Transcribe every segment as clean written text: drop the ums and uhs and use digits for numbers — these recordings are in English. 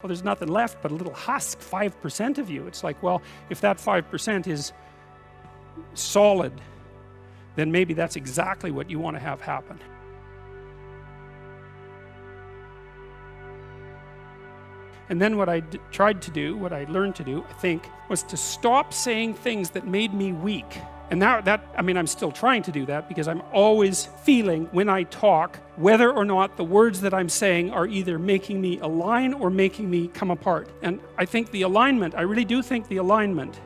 Well, there's nothing left but a little husk, 5% of you. It's like, well, if that 5% is solid, then maybe that's exactly what you want to have happen. And then what I tried to do, what I learned to do, I think, was to stop saying things that made me weak. And I mean, I'm still trying to do that because I'm always feeling when I talk whether or not the words that I'm saying are either making me align or making me come apart. And I think the alignment, I really do think the alignment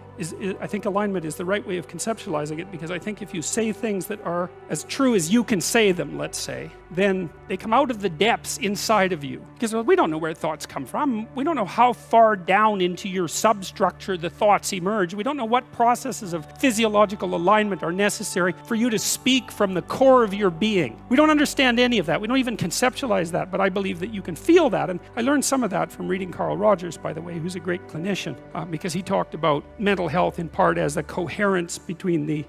I think alignment is the right way of conceptualizing it, because I think if you say things that are as true as you can say them, let's say, then they come out of the depths inside of you. Because we don't know where thoughts come from. We don't know how far down into your substructure the thoughts emerge. We don't know what processes of physiological alignment are necessary for you to speak from the core of your being. We don't understand any of that. We don't even conceptualize that, but I believe that you can feel that. And I learned some of that from reading Carl Rogers, by the way, who's a great clinician, because he talked about mental health in part as the coherence between the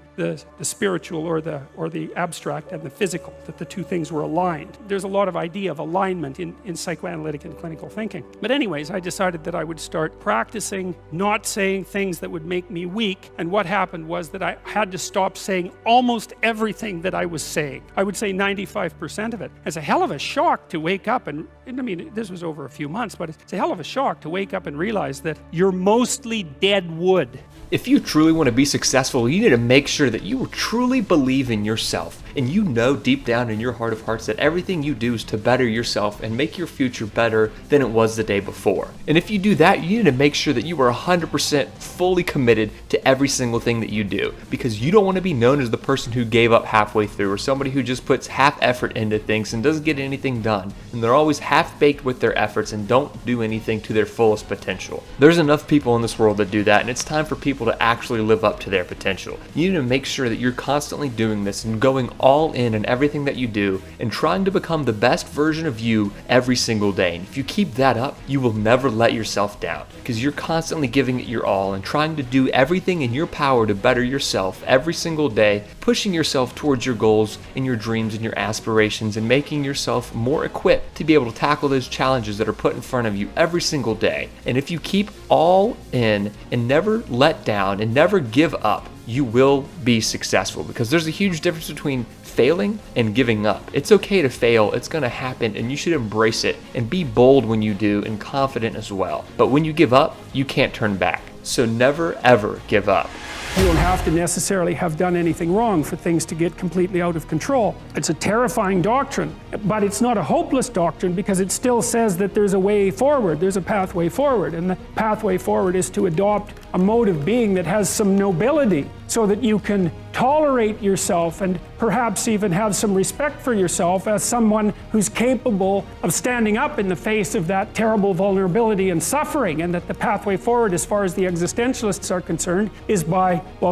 spiritual or the abstract and the physical, that the two things were aligned. There's a lot of idea of alignment in psychoanalytic and clinical thinking. But anyways, I decided that I would start practicing not saying things that would make me weak, and what happened was that I had to stop saying almost everything that I was saying. I would say 95% of it. It's a hell of a shock to wake up and I mean, this was over a few months, but it's a hell of a shock to wake up and realize that you're mostly dead wood. If you truly want to be successful, you need to make sure that you truly believe in yourself, and you know deep down in your heart of hearts that everything you do is to better yourself and make your future better than it was the day before. And if you do that, you need to make sure that you are 100% fully committed to every single thing that you do, because you don't want to be known as the person who gave up halfway through, or somebody who just puts half effort into things and doesn't get anything done, and they're always half-baked with their efforts and don't do anything to their fullest potential. There's enough people in this world that do that, and it's time for people to actually live up to their potential. You need to make sure that you're constantly doing this and going all in everything that you do and trying to become the best version of you every single day. And if you keep that up, you will never let yourself down, because you're constantly giving it your all and trying to do everything in your power to better yourself every single day, pushing yourself towards your goals and your dreams and your aspirations, and making yourself more equipped to be able to tackle those challenges that are put in front of you every single day. And if you keep all in and never let down and never give up, you will be successful, because there's a huge difference between failing and giving up. It's okay to fail, it's going to happen, and you should embrace it and be bold when you do and confident as well. But when you give up, you can't turn back. So never ever give up. You don't have to necessarily have done anything wrong for things to get completely out of control. It's a terrifying doctrine, but it's not a hopeless doctrine, because it still says that there's a way forward, there's a pathway forward, and the pathway forward is to adopt a mode of being that has some nobility, so that you can tolerate yourself and perhaps even have some respect for yourself as someone who's capable of standing up in the face of that terrible vulnerability and suffering, and that the pathway forward, as far as the existentialists are concerned, is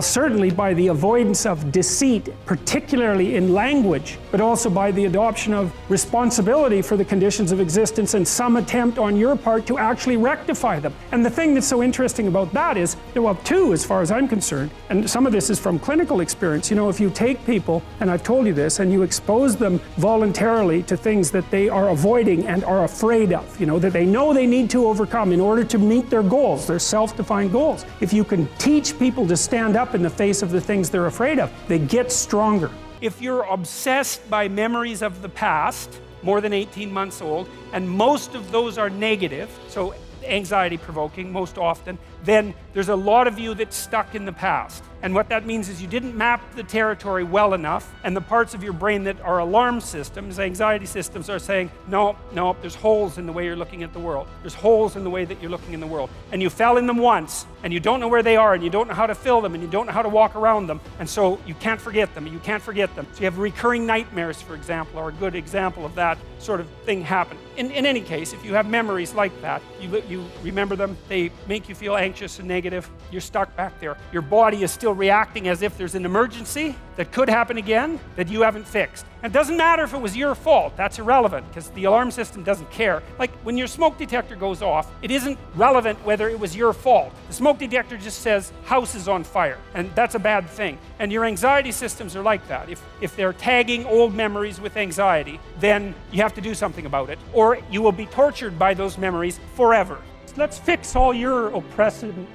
certainly by the avoidance of deceit, particularly in language, but also by the adoption of responsibility for the conditions of existence and some attempt on your part to actually rectify them. And the thing that's so interesting about that is, well, two, as far as I'm concerned, and some of this is from clinical experience, you know, if you take people, and I've told you this, and you expose them voluntarily to things that they are avoiding and are afraid of, you know, that they know they need to overcome in order to meet their goals, their self-defined goals. If you can teach people to stand up in the face of the things they're afraid of, they get stronger. If you're obsessed by memories of the past, more than 18 months old, and most of those are negative, so anxiety provoking most often, then there's a lot of you that's stuck in the past. And what that means is you didn't map the territory well enough, and the parts of your brain that are alarm systems, anxiety systems, are saying, no, there's holes in the way you're looking at the world. There's holes in the way that you're looking in the world. And you fell in them once, and you don't know where they are, and you don't know how to fill them, and you don't know how to walk around them, and so you can't forget them, and you can't forget them. So you have recurring nightmares, for example, are a good example of that sort of thing happen. In any case, if you have memories like that, you remember them, they make you feel anxious and negative, you're stuck back there. Your body is still still reacting as if there's an emergency that could happen again that you haven't fixed. And it doesn't matter if it was your fault. That's irrelevant because the alarm system doesn't care. Like when your smoke detector goes off, it isn't relevant whether it was your fault. The smoke detector just says house is on fire, and that's a bad thing. And your anxiety systems are like that. If they're tagging old memories with anxiety, then you have to do something about it, or you will be tortured by those memories forever. Let's fix all your oppression,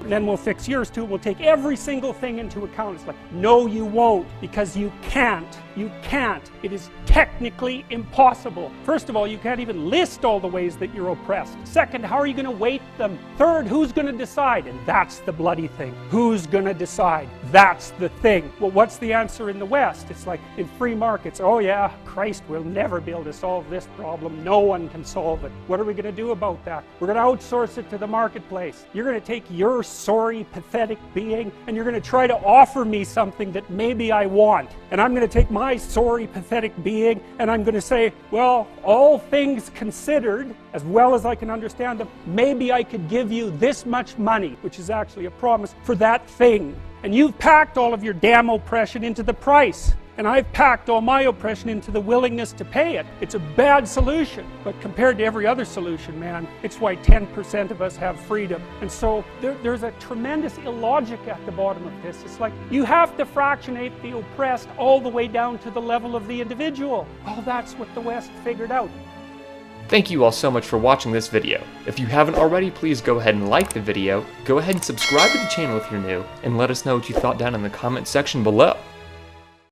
and then we'll fix yours too. We'll take every single thing into account. It's like, no, you won't, because you can't. You can't. It is technically impossible. First of all, you can't even list all the ways that you're oppressed. Second, how are you going to weight them? Third, who's going to decide? And that's the bloody thing. Who's going to decide? That's the thing. Well, what's the answer in the West? It's like in free markets, oh yeah, Christ, we'll never be able to solve this problem. No one can solve it. What are we going to do about that? We're going to outsource it to the marketplace. You're going to take your sorry, pathetic being and you're going to try to offer me something that maybe I want. And I'm going to take my sorry, pathetic being and I'm going to say, well, all things considered, as well as I can understand them, maybe I could give you this much money, which is actually a promise for that thing. And you've packed all of your damn oppression into the price. And I've packed all my oppression into the willingness to pay it. It's a bad solution, but compared to every other solution, man, it's why 10% of us have freedom. And so there's a tremendous illogic at the bottom of this. It's like you have to fractionate the oppressed all the way down to the level of the individual. Oh, that's what the West figured out. Thank you all so much for watching this video. If you haven't already, please go ahead and like the video, go ahead and subscribe to the channel if you're new, and let us know what you thought down in the comment section below.